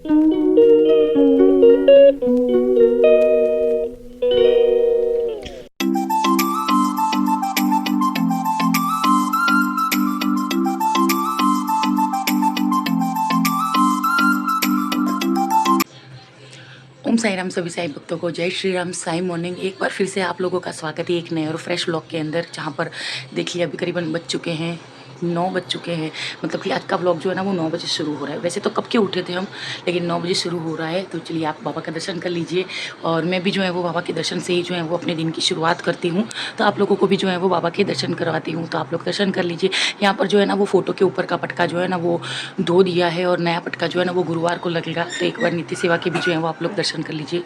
ओम साई राम सभी साई भक्तों को जय श्री राम। साई मॉर्निंग एक बार फिर से आप लोगों का स्वागत है एक नए और फ्रेश व्लॉग के अंदर, जहाँ पर देखिए अभी करीबन बज चुके हैं 9 बज चुके हैं। मतलब कि आज का व्लॉग जो है ना वो 9 बजे शुरू हो रहा है। वैसे तो कब के उठे थे हम, लेकिन 9 बजे शुरू हो रहा है। तो चलिए आप बाबा का दर्शन कर लीजिए, और मैं भी जो है वो बाबा के दर्शन से ही जो है वो अपने दिन की शुरुआत करती हूँ। तो आप लोगों को भी जो है वो बाबा के दर्शन करवाती हूँ, तो आप लोग दर्शन कर लीजिए। यहाँ पर जो है ना वो फ़ोटो के ऊपर का पटका जो है ना वो धो दिया है, और नया पटका जो है ना वो गुरुवार को लगेगा। तो एक बार नित्य सेवा के भी जो है वो आप लोग दर्शन कर लीजिए।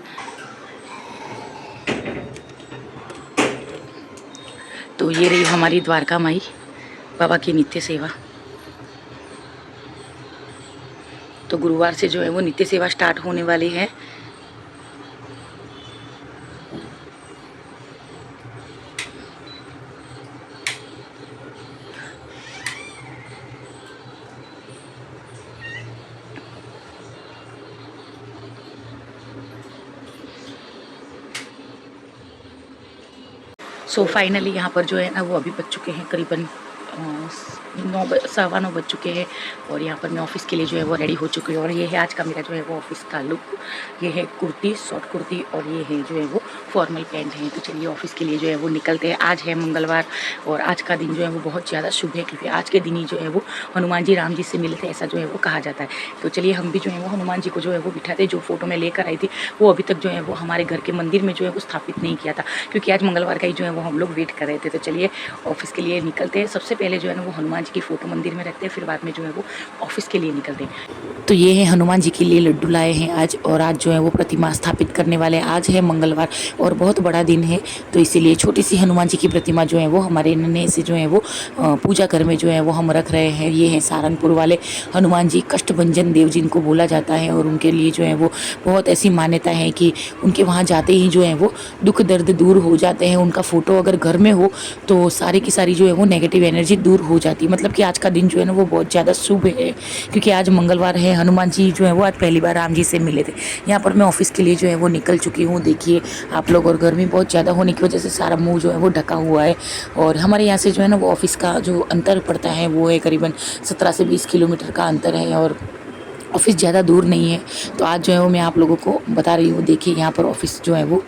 तो ये रही हमारी द्वारका माई बाबा की नित्य सेवा। तो गुरुवार से जो है वो नित्य सेवा स्टार्ट होने वाली है। सो फाइनली यहाँ पर जो है ना वो अभी बज चुके हैं करीबन 9 बज चुके हैं, और यहाँ पर मैं ऑफ़िस के लिए जो है वो रेडी हो चुकी हूँ। और ये है आज का मेरा जो है वो ऑफ़िस का लुक। ये है कुर्ती, शॉर्ट कुर्ती, और ये है जो है वो फॉर्मल पैंट है। तो चलिए ऑफ़िस के लिए जो है वो निकलते हैं। आज है मंगलवार, और आज का दिन जो है वो बहुत ज़्यादा शुभ है, क्योंकि आज के दिन ही जो है वो हनुमान जी राम जी से मिले थे, ऐसा जो है वो कहा जाता है। तो चलिए हम भी जो है वो हनुमान जी को जो है वो बिठाते, जो फ़ोटो में लेकर आई थी वो अभी तक जो है वो हमारे घर के मंदिर में जो है वो स्थापित नहीं किया था, क्योंकि आज मंगलवार का ही जो है वो हम लोग वेट कर रहे थे। तो चलिए ऑफ़िस के लिए निकलते हैं। सबसे पहले जो है ना वो हनुमान जी की फ़ोटो मंदिर में रखते हैं, फिर बाद में जो है वो ऑफ़िस के लिए निकलते हैं। तो ये है हनुमान जी के लिए लड्डू लाए हैं आज, और आज जो है वो प्रतिमा स्थापित करने वाले हैं। आज है मंगलवार और बहुत बड़ा दिन है, तो इसीलिए छोटी सी हनुमान जी की प्रतिमा जो है वो हमारे नन्हे से जो है वो पूजा घर में जो है वो हम रख रहे हैं। ये है सारंगपुर वाले हनुमान जी, कष्टभंजन देव जिनको बोला जाता है, और उनके लिए जो है वो बहुत ऐसी मान्यता है कि उनके वहाँ जाते ही जो है वो दुख दर्द दूर हो जाते हैं। उनका फ़ोटो अगर घर में हो तो सारी की सारी जो है वो नेगेटिव एनर्जी दूर हो जाती है। मतलब कि आज का दिन जो है ना वो बहुत ज़्यादा शुभ है, क्योंकि आज मंगलवार है। हनुमान जी जो है वो आज पहली बार राम जी से मिले थे। यहाँ पर मैं ऑफिस के लिए जो है वो निकल चुकी हूँ, देखिए आप लोग। और गर्मी बहुत ज़्यादा होने की वजह से सारा मुंह जो है वो ढका हुआ है। और हमारे यहाँ से जो है ना वो ऑफिस का जो अंतर पड़ता है वो है करीबन 17 से 20 किलोमीटर का अंतर है, और ऑफिस ज़्यादा दूर नहीं है। तो आज जो है वो मैं आप लोगों को बता रही हूँ। देखिए यहाँ पर ऑफिस जो है वो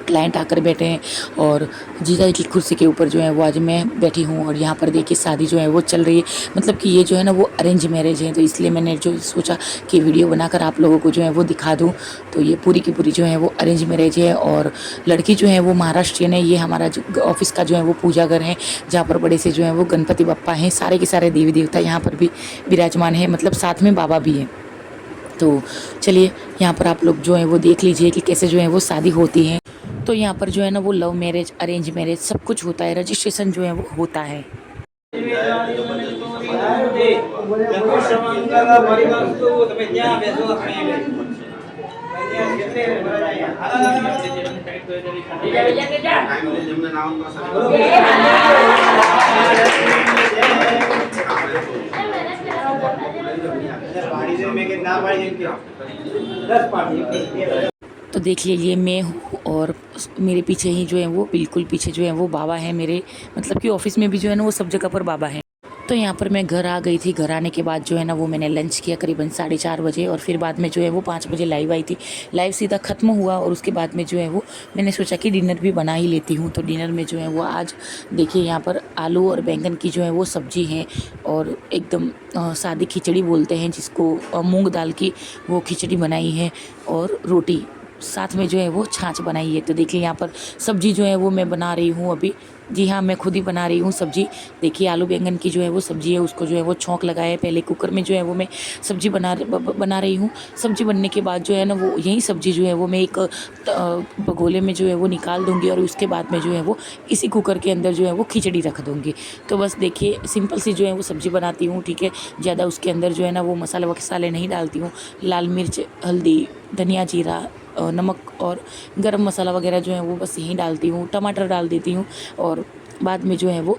क्लाइंट आकर बैठे हैं, और जीजा जी की कुर्सी के ऊपर जो है वो आज मैं बैठी हूँ। और यहाँ पर देखिए शादी जो है वो चल रही है। मतलब कि ये जो है ना वो अरेंज मैरिज है, तो इसलिए मैंने जो सोचा कि वीडियो बनाकर आप लोगों को जो है वो दिखा दूँ। तो ये पूरी की पूरी जो है वो अरेंज मैरिज है, और लड़की जो है वो महाराष्ट्रियन है। ये हमारा जो ऑफिस का जो है वो पूजा घर है, जहाँ पर बड़े से जो है वो गणपति बप्पा हैं। सारे के सारे देवी देवता यहाँ पर भी विराजमान है, मतलब साथ में बाबा भी हैं। तो चलिए यहाँ पर आप लोग जो है वो देख लीजिए कि कैसे जो है वो शादी होती है। तो यहाँ पर जो है ना वो लव मैरिज, अरेंज मैरिज सब कुछ होता है, रजिस्ट्रेशन जो है वो होता है। तो देखिए ये मैं हूँ, और मेरे पीछे ही जो है वो बिल्कुल पीछे जो है वो बाबा है मेरे। मतलब कि ऑफिस में भी जो है ना वो सब जगह पर बाबा है। तो यहाँ पर मैं घर आ गई थी। घर आने के बाद जो है ना वो मैंने लंच किया करीबन 4:30 बजे, और फिर बाद में जो है वो 5 बजे लाइव आई थी। लाइव सीधा ख़त्म हुआ, और उसके बाद में जो है वो मैंने सोचा कि डिनर भी बना ही लेती हूँ। तो डिनर में जो है वो आज देखिए यहाँ पर आलू और बैंगन की जो है वो सब्जी है, और एकदम सादी खिचड़ी बोलते हैं जिसको, मूँग दाल की वो खिचड़ी बनाई है, और रोटी साथ में जो है वो छाछ बनाई है। तो देखिए यहाँ पर सब्जी जो है वो मैं बना रही हूँ अभी। जी हाँ, मैं खुद ही बना रही हूँ सब्जी। देखिए आलू बैंगन की जो है वो सब्जी है, उसको जो है वो छौंक लगाया है। पहले कुकर में जो है वो मैं सब्जी बना रही हूँ। सब्जी बनने के बाद जो है ना वो यही सब्जी जो है वो मैं एक भगोले में जो है वो निकाल दूँगी, और उसके बाद में जो है वो इसी कुकर के अंदर जो है वो खिचड़ी रख दूँगी। तो बस देखिए सिंपल सी जो है वो सब्जी बनाती हूँ, ठीक है। ज़्यादा उसके अंदर जो है ना वो मसाले वसाले नहीं डालती हूँ। लाल मिर्च, हल्दी, धनिया, जीरा, नमक और गरम मसाला वगैरह जो है वो बस यहीं डालती हूँ। टमाटर डाल देती हूँ, और बाद में जो है वो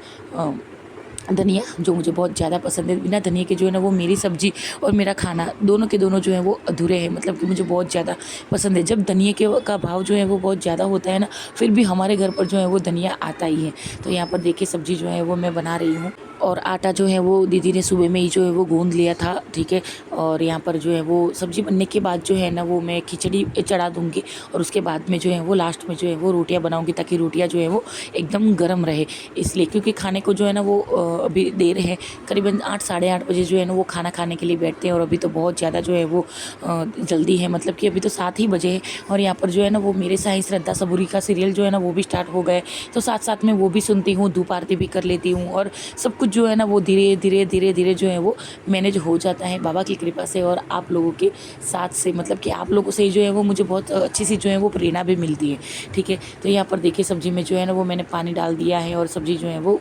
धनिया जो मुझे बहुत ज़्यादा पसंद है। बिना धनिया के जो है ना वो मेरी सब्ज़ी और मेरा खाना दोनों के दोनों जो है वो अधूरे हैं, मतलब कि मुझे बहुत ज़्यादा पसंद है। जब धनिया के का भाव जो है वो बहुत ज़्यादा होता है ना, फिर भी हमारे घर पर जो है वो धनिया आता ही है। तो यहाँ पर देखिए सब्ज़ी जो है वो मैं बना रही हूँ, और आटा जो है वो दीदी ने सुबह में ही जो है वो गूँध लिया था, ठीक है। और यहाँ पर जो है वो सब्ज़ी बनने के बाद जो है ना वो मैं खिचड़ी चढ़ा दूँगी, और उसके बाद में जो है वो लास्ट में जो है वो रोटियाँ बनाऊँगी, ताकि रोटियाँ जो है वो एकदम गर्म रहे। इसलिए क्योंकि खाने को जो है ना वो अभी देर है, करीबन 8 साढ़े 8 बजे जो है ना वो खाना खाने के लिए बैठते हैं, और अभी तो बहुत ज़्यादा जो है वो जल्दी है, मतलब कि अभी तो 7 ही बजे हैं। और यहाँ पर जो है ना वो मेरे साईं श्रद्धा सबूरी का सीरियल जो है ना वो भी स्टार्ट हो गए, तो साथ साथ में वो भी सुनती हूँ, धूप आरती भी कर लेती हूँ, और सब कुछ जो है ना वो धीरे धीरे धीरे धीरे जो है वो मैनेज हो जाता है बाबा की कृपा से, और आप लोगों के साथ से, मतलब कि आप लोगों से जो है वो मुझे बहुत अच्छी सी जो है वो प्रेरणा भी मिलती है, ठीक है। तो यहाँ पर देखिए सब्ज़ी में जो है ना वो मैंने पानी डाल दिया है, और सब्ज़ी जो है वो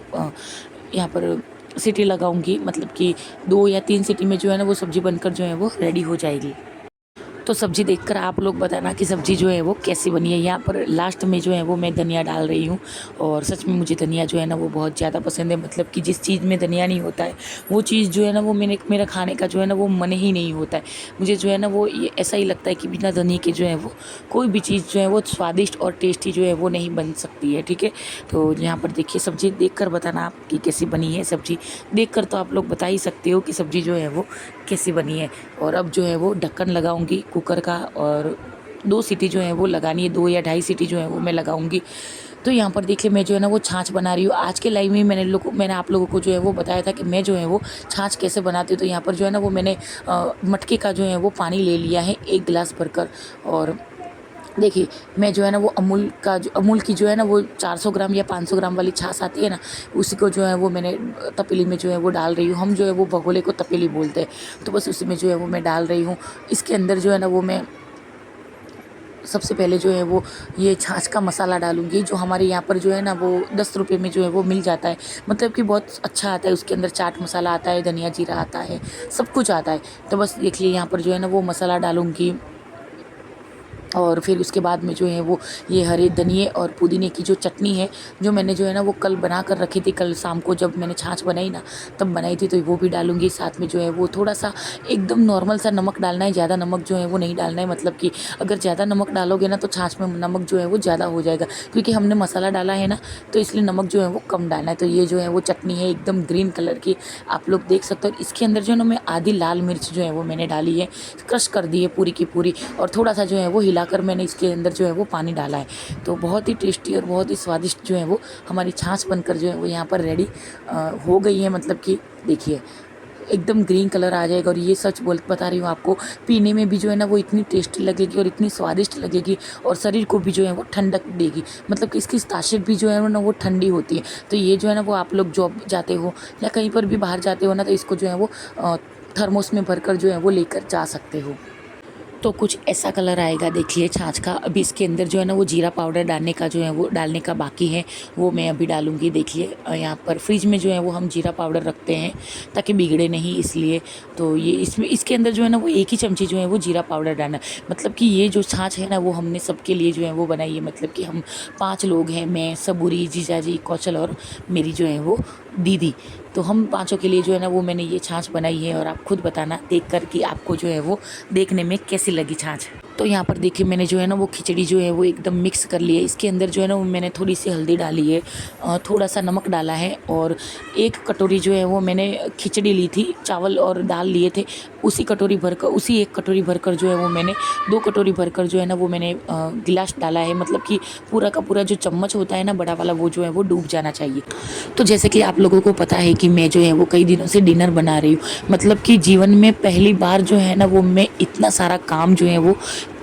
यहाँ पर सीटी लगाऊंगी, मतलब कि 2 या 3 सीटी में जो है ना वो सब्ज़ी बनकर जो है वो रेडी हो जाएगी। तो सब्ज़ी देखकर आप लोग बताना कि सब्ज़ी जो है वो कैसी बनी है। यहाँ पर लास्ट में जो है वो मैं धनिया डाल रही हूँ, और सच में मुझे धनिया जो है ना वो बहुत ज़्यादा पसंद है, मतलब कि जिस चीज़ में धनिया नहीं होता है वो चीज़ जो है ना वो मेरा खाने का जो है ना वो मन ही नहीं होता है। मुझे जो है ना वो ये ऐसा ही लगता है कि बिना धनिया के जो है वो कोई भी चीज़ जो है वो स्वादिष्ट और टेस्टी जो है वो नहीं बन सकती है, ठीक है। तो यहाँ पर देखिए सब्ज़ी देखकर बताना आप कि कैसी बनी है। सब्ज़ी देखकर तो आप लोग बता ही सकते हो कि सब्ज़ी जो है वो कैसी बनी है। और अब जो है वो ढक्कन लगाऊंगी कुकर का, और 2 सीटी जो है वो लगानी है, 2 या ढाई सीटी जो है वो मैं लगाऊंगी। तो यहाँ पर देखिए मैं जो है ना वो छाछ बना रही हूँ। आज के लाइव में मैंने आप लोगों को जो है वो बताया था कि मैं जो है वो छाछ कैसे बनाती हूँ। तो यहाँ पर जो है ना वो मैंने मटके का जो है वो पानी ले लिया है 1 गिलास भरकर, और देखिए मैं जो है ना वो अमूल की जो है ना वो 400 ग्राम या 500 ग्राम वाली छाछ आती है ना, उसी को जो है वो मैंने तपेली में जो है वो डाल रही हूँ। हम जो है वो भगोले को तपेली बोलते हैं, तो बस उसी में जो है वो मैं डाल रही हूँ। इसके अंदर जो है ना वो मैं सबसे पहले जो है वो ये छाछ का मसाला डालूंगी, जो हमारे यहाँ पर जो है ना वो 10 रुपये में जो है वो मिल जाता है, मतलब कि बहुत अच्छा आता है। उसके अंदर चाट मसाला आता है, धनिया जीरा आता है, सब कुछ आता है। तो बस देखिए यहाँ पर जो है ना वो मसाला डालूंगी, और फिर उसके बाद में जो है वो ये हरे धनिए और पुदीने की जो चटनी है, जो मैंने जो है ना वो कल बना कर रखी थी, कल शाम को जब मैंने छाछ बनाई ना तब बनाई थी, तो वो भी डालूंगी। साथ में जो है वो थोड़ा सा एकदम नॉर्मल सा नमक डालना है, ज़्यादा नमक जो है वो नहीं डालना है, मतलब कि अगर ज़्यादा नमक डालोगे ना तो छाछ में नमक जो है वो ज़्यादा हो जाएगा, क्योंकि हमने मसाला डाला है ना, तो इसलिए नमक जो है वो कम डालना है। तो ये जो है वो चटनी है एकदम ग्रीन कलर की, आप लोग देख सकते हो। इसके अंदर जो है ना मैं आधी लाल मिर्च जो है वो मैंने डाली है, क्रश कर दी है पूरी की पूरी, और थोड़ा सा जो है वो हिलाकर मैंने इसके अंदर जो है वो पानी डाला है। तो बहुत ही टेस्टी और बहुत ही स्वादिष्ट जो है वो हमारी छाछ बनकर जो है वो यहाँ पर रेडी हो गई है, मतलब कि देखिए एकदम ग्रीन कलर आ जाएगा। और ये सच बता रही हूँ आपको, पीने में भी जो है ना वो इतनी टेस्टी लगेगी और इतनी स्वादिष्ट लगेगी, और शरीर को भी जो है वो ठंडक देगी, मतलब कि इसकी तासीर भी जो है ना वो ठंडी होती है। तो ये जो है ना वो आप लोग जॉब जाते हो या कहीं पर भी बाहर जाते हो ना, तो इसको जो है वो थर्मोस में भरकर जो है वो लेकर जा सकते हो। तो कुछ ऐसा कलर आएगा देखिए छाछ का। अभी इसके अंदर जो है ना वो जीरा पाउडर डालने का जो है वो डालने का बाकी है, वो मैं अभी डालूंगी। देखिए यहाँ पर फ्रिज में जो है वो हम जीरा पाउडर रखते हैं ताकि बिगड़े नहीं, इसलिए। तो ये इसमें इसके अंदर जो है ना वो 1 ही चमची जो है वो जीरा पाउडर डालना, मतलब कि ये जो छाछ है ना वो हमने सबके लिए जो है वो बनाई है, मतलब कि हम 5 लोग हैं, मैं, सबूरी, जीजाजी, कौशल और मेरी जो है वो दीदी। तो हम 5 के लिए जो है ना वो मैंने ये छाछ बनाई है, और आप खुद बताना देख कर कि आपको जो है वो देखने में कैसी लगी छाछ। तो यहाँ पर देखिए मैंने जो है ना वो खिचड़ी जो है वो एकदम मिक्स कर ली है। इसके अंदर जो है ना वो मैंने थोड़ी सी हल्दी डाली है, थोड़ा सा नमक डाला है, और 1 कटोरी जो है वो मैंने खिचड़ी ली थी, चावल और दाल लिए थे, उसी 1 कटोरी भरकर जो है वो मैंने 2 कटोरी भरकर जो है ना वो मैंने गिलास डाला है, मतलब कि पूरा का पूरा जो चम्मच होता है ना बड़ा वाला वो जो है वो डूब जाना चाहिए। तो जैसे कि आप लोगों को पता है कि मैं जो है वो कई दिनों से डिनर बना रही हूँ, मतलब कि जीवन में पहली बार जो है ना वो मैं इतना सारा काम जो है वो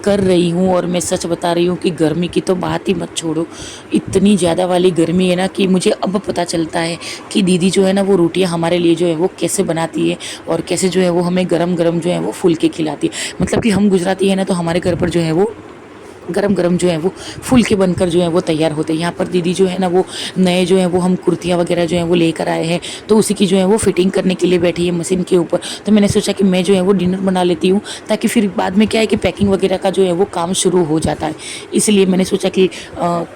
कर रही हूँ। और मैं सच बता रही हूँ कि गर्मी की तो बात ही मत छोड़ो, इतनी ज़्यादा वाली गर्मी है ना कि मुझे अब पता चलता है कि दीदी जो है ना वो रोटियाँ हमारे लिए जो है वो कैसे बनाती है, और कैसे जो है वो हमें गरम गरम जो है वो फुल के खिलाती है। मतलब कि हम गुजराती है ना, तो हमारे घर पर जो है वो गरम गरम जो है वो फुलके बनकर जो है वो तैयार होते हैं। यहाँ पर दीदी जो है ना वो नए जो है वो हम कुर्तियाँ वगैरह जो है वो लेकर आए हैं, तो उसी की जो है वो फिटिंग करने के लिए बैठी है मशीन के ऊपर। तो मैंने सोचा कि मैं जो है वो डिनर बना लेती हूँ, ताकि फिर बाद में क्या है कि पैकिंग वगैरह का जो है वो काम शुरू हो जाता है। इसलिए मैंने सोचा कि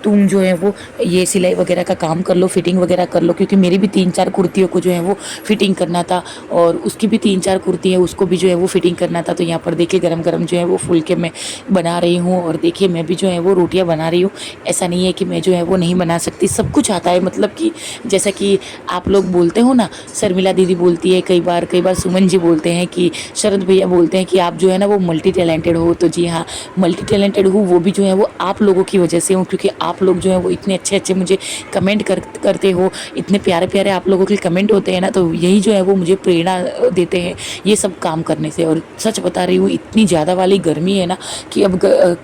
तुम जो है वो ये सिलाई वगैरह का काम कर लो, फिटिंग वगैरह कर लो, क्योंकि मेरी भी 3-4 कुर्तियों को जो है वो फिटिंग करना था और उसकी भी 3-4 कुर्ती है उसको भी जो है वो फिटिंग करना था। तो यहाँ पर देखिए गरम गरम जो है वो फुलके मैं बना रही हूँ, और देखिए मैं भी जो है वो रोटियाँ बना रही हूँ। ऐसा नहीं है कि मैं जो है वो नहीं बना सकती, सब कुछ आता है। मतलब कि जैसा कि आप लोग बोलते हो ना, शर्मिला दीदी बोलती है कई बार सुमन जी बोलते हैं कि शरद भैया बोलते हैं कि आप जो है ना वो मल्टी टैलेंटेड हो। तो जी हाँ, मल्टी टैलेंटेड हूँ, वो भी जो है वो आप लोगों की वजह से हूँ, क्योंकि आप लोग जो है वो इतने अच्छे अच्छे मुझे कमेंट करते हो, इतने प्यारे प्यारे आप लोगों के कमेंट होते हैं ना, तो यही जो है वो मुझे प्रेरणा देते हैं ये सब काम करने से। और सच बता रही हूँ, इतनी ज़्यादा वाली गर्मी है ना कि अब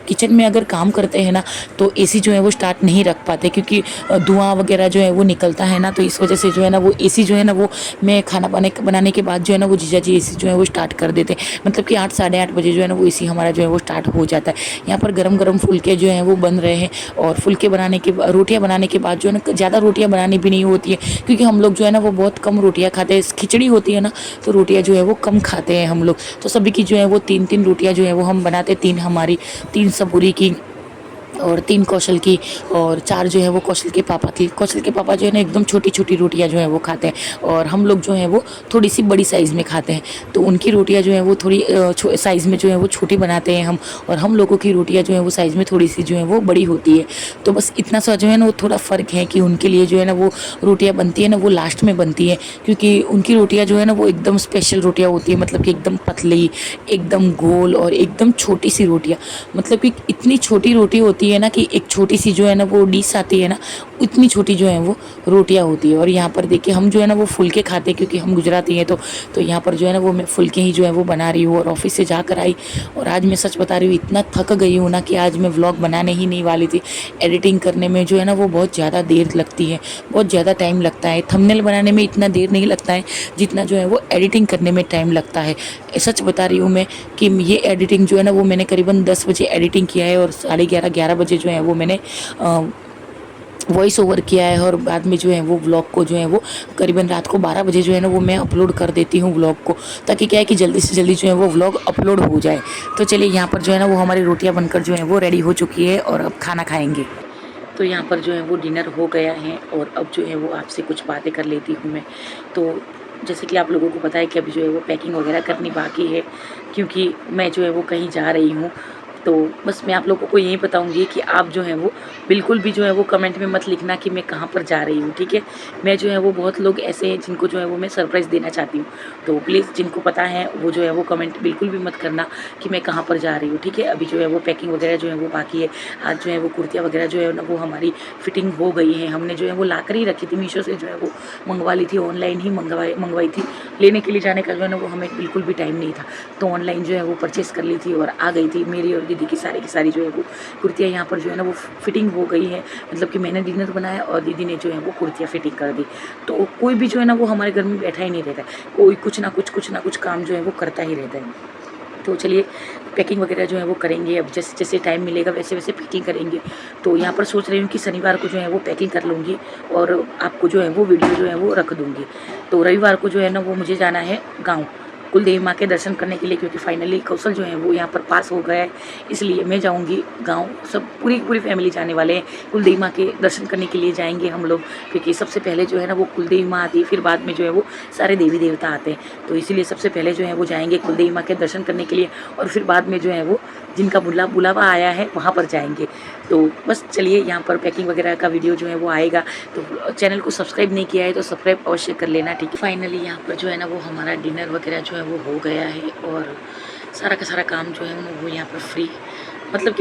किचन में अगर काम करते हैं ना तो एसी जो है वो स्टार्ट नहीं रख पाते, क्योंकि धुआं वगैरह जो है वो निकलता है ना, तो इस वजह से जो है ना वो एसी जो है ना वो मैं खाना बनाने के बाद जो है ना वो जीजा जी एसी जो है वो स्टार्ट कर देते हैं। मतलब कि 8 साढ़े 8 बजे जो है ना वो एसी हमारा जो है वो स्टार्ट हो जाता है। यहाँ पर गरम गरम फुलके जो हैं वो बन रहे हैं, और फुलके बनाने के रोटियाँ बनाने के बाद जो है ना ज़्यादा रोटियाँ बनानी भी नहीं होती है, क्योंकि हम लोग जो है ना वो बहुत कम रोटियाँ खाते हैं। खिचड़ी होती है ना तो रोटियाँ जो है वो कम खाते हैं हम लोग। तो सभी की जो है वो 3-3 रोटियाँ जो है वो हम बनाते, 3 हमारी, 3 सबूरी की और 3 कौशल की, और 4 जो है वो कौशल के पापा की। कौशल के पापा जो है ना एकदम छोटी छोटी रोटियां जो है वो खाते हैं, और हम लोग जो है वो थोड़ी सी बड़ी साइज़ में खाते हैं। तो उनकी रोटियां जो है वो थोड़ी साइज़ में जो है वो छोटी बनाते हैं हम, और हम लोगों की रोटियां जो है वो साइज़ में थोड़ी सी जो है वो बड़ी होती है। तो बस इतना सा जो है ना वो थोड़ा फ़र्क है कि उनके लिए जो है ना वो रोटियाँ बनती है ना वो लास्ट में बनती है, क्योंकि उनकी रोटियाँ जो है ना वो एकदम स्पेशल रोटियाँ होती है। मतलब कि एकदम पतली, एकदम गोल, और एकदम छोटी सी रोटियाँ। मतलब कि इतनी छोटी रोटी होती है ना कि एक छोटी सी जो है ना वो डिश आती है ना, इतनी छोटी जो है वो रोटियां होती है। और यहाँ पर देखिए हम जो है ना वो फुलके खाते हैं, क्योंकि हम गुजराती हैं। तो यहाँ पर जो है ना वो मैं फुलके ही जो है वो बना रही हूँ, और ऑफिस से जाकर आई। और आज मैं सच बता रही हूँ, इतना थक गई हूँ ना कि आज मैं व्लॉग बनाने ही नहीं वाली थी। एडिटिंग करने में जो है ना वो बहुत ज़्यादा देर लगती है, बहुत ज़्यादा टाइम लगता है। थंबनेल बनाने में इतना देर नहीं लगता है जितना जो है वो एडिटिंग करने में टाइम लगता है। सच बता रही हूँ मैं कि ये एडिटिंग जो है ना वो मैंने करीबन 10 बजे एडिटिंग किया है, और 11:30 बजे जो है वो मैंने वॉइस ओवर किया है, और बाद में जो है वो व्लॉग को जो है वो करीबन रात को 12 बजे जो है ना वो मैं अपलोड कर देती हूँ व्लॉग को, ताकि क्या है कि जल्दी से जल्दी जो है वो व्लॉग अपलोड हो जाए। तो चलिए, यहाँ पर जो है ना वो हमारी रोटियाँ बनकर जो है वो रेडी हो चुकी है, और अब खाना खाएंगे। तो यहाँ पर जो है वो डिनर हो गया है, और अब जो है वो आपसे कुछ बातें कर लेती हूँ मैं। तो जैसे कि आप लोगों को पता है कि अभी जो है वो पैकिंग वगैरह करनी बाकी है, क्योंकि मैं जो है वो कहीं जा रही हूँ। तो बस मैं आप लोगों को यही बताऊंगी कि आप जो है वो बिल्कुल भी जो है वो कमेंट में मत लिखना कि मैं कहाँ पर जा रही हूँ, ठीक है। मैं जो है वो बहुत लोग ऐसे हैं जिनको जो है वो मैं सरप्राइज़ देना चाहती हूँ। तो प्लीज़ जिनको पता है वो जो है वो कमेंट बिल्कुल भी मत करना कि मैं कहाँ पर जा रही हूँ, ठीक है। अभी जो है वो पैकिंग वगैरह जो है वो बाकी है। आज जो है वो कुर्तियाँ वगैरह जो है ना वो हमारी फिटिंग हो गई है। हमने जो है वो ला कर ही रखी थी, मीशो से जो है वो मंगवा ली थी, ऑनलाइन ही मंगवाई थी। लेने के लिए जाने का जो है ना वो हमें बिल्कुल भी टाइम नहीं था, तो ऑनलाइन जो है वो परचेज़ कर ली थी और आ गई थी। मेरी और दीदी की सारी जो है वो कुर्तियाँ यहाँ पर जो है ना वो फिटिंग हो गई है। मतलब कि मैंने डिनर बनाया और दीदी ने जो है वो कुर्तियाँ फिटिंग कर दी। तो कोई भी जो है ना वो हमारे घर में बैठा ही नहीं रहता है, कोई कुछ ना कुछ काम जो है वो करता ही रहता है। तो चलिए, पैकिंग वगैरह जो है वो करेंगे। अब जैसे जैसे टाइम मिलेगा वैसे वैसे पैकिंग करेंगे। तो यहाँ पर सोच रही हूँ कि शनिवार को जो है वो पैकिंग कर लूँगी, और आपको जो है वो वीडियो जो है वो रख दूँगी। तो रविवार को जो है ना वो मुझे जाना है गाँव, कुलदेवी माँ के दर्शन करने के लिए, क्योंकि फाइनली कौशल जो है वो यहाँ पर पास हो गया है, इसलिए मैं जाऊँगी गाँव। सब पूरी फैमिली जाने वाले हैं, कुलदेवी माँ के दर्शन करने के लिए जाएंगे हम लोग, क्योंकि सबसे पहले जो है ना वो कुलदेवी माँ आती है, फिर बाद में जो है वो सारे देवी देवता आते हैं। तो इसीलिए सबसे पहले जो है वो जाएंगे कुलदेवी माँ के दर्शन करने के लिए, और फिर बाद में जो है वो जिनका बुलावा आया है वहाँ पर जाएंगे। तो बस चलिए, यहाँ पर पैकिंग वगैरह का वीडियो जो है वो आएगा। तो चैनल को सब्सक्राइब नहीं किया है तो सब्सक्राइब अवश्य कर लेना, ठीक है। फाइनली यहाँ पर जो है ना वो हमारा डिनर वगैरह जो है वो हो गया है, और सारा का सारा काम जो है वो यहाँ पर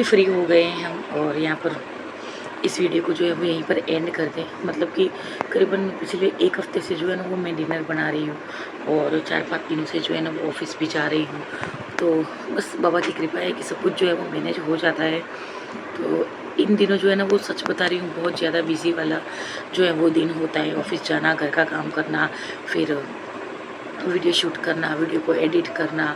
फ्री हो गए हैं हम। और यहाँ पर इस वीडियो को जो है वो यहीं पर एंड कर दें। मतलब कि करीबन पिछले 1 हफ्ते से जो है ना वो मैं डिनर बना रही हूँ, और 4-5 दिनों से जो है ना वो ऑफिस भी जा रही हूँ। तो बस बाबा की कृपा है कि सब कुछ जो है वो मैनेज हो जाता है। तो इन दिनों जो है ना वो सच बता रही हूँ, बहुत ज़्यादा बिजी वाला जो है वो दिन होता है। ऑफिस जाना, घर का काम करना, फिर वीडियो शूट करना, वीडियो को एडिट करना,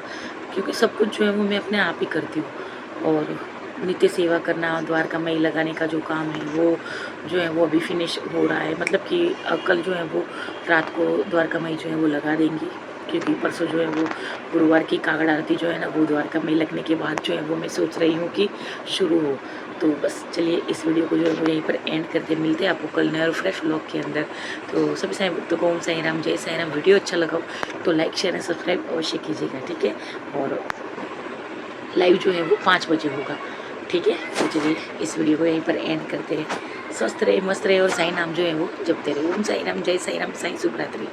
क्योंकि सब कुछ जो है वो मैं अपने आप ही करती हूँ। और नित्य सेवा करना, द्वारका माई लगाने का जो काम है वो जो है वो अभी फिनिश हो रहा है। मतलब कि कल जो है वो रात को द्वारका माई जो है वो लगा देंगी, क्योंकि परसों जो है वो गुरुवार की कांगड़ आरती जो है ना वो द्वारका माई लगने के बाद जो है वो मैं सोच रही हूँ कि शुरू हो। तो बस चलिए इस वीडियो को जो है वो यहीं पर एंड करते मिलते हैं आपको कल नए और फ्रेश व्लॉग के अंदर। तो सभी साईं भक्तों को ओम साईं राम, जय साईं राम। वीडियो अच्छा लगा तो लाइक शेयर एंड सब्सक्राइब अवश्य कीजिएगा, ठीक है। और लाइव जो है वो 5 बजे होगा, ठीक है। तो चलिए इस वीडियो को यहीं पर एंड करते हैं। स्वस्थ रहे, मस्त रहे और साईं नाम जो है वो जपते रहे। ओम साईं राम, जय साईं राम, साईं शुभ रात्रि।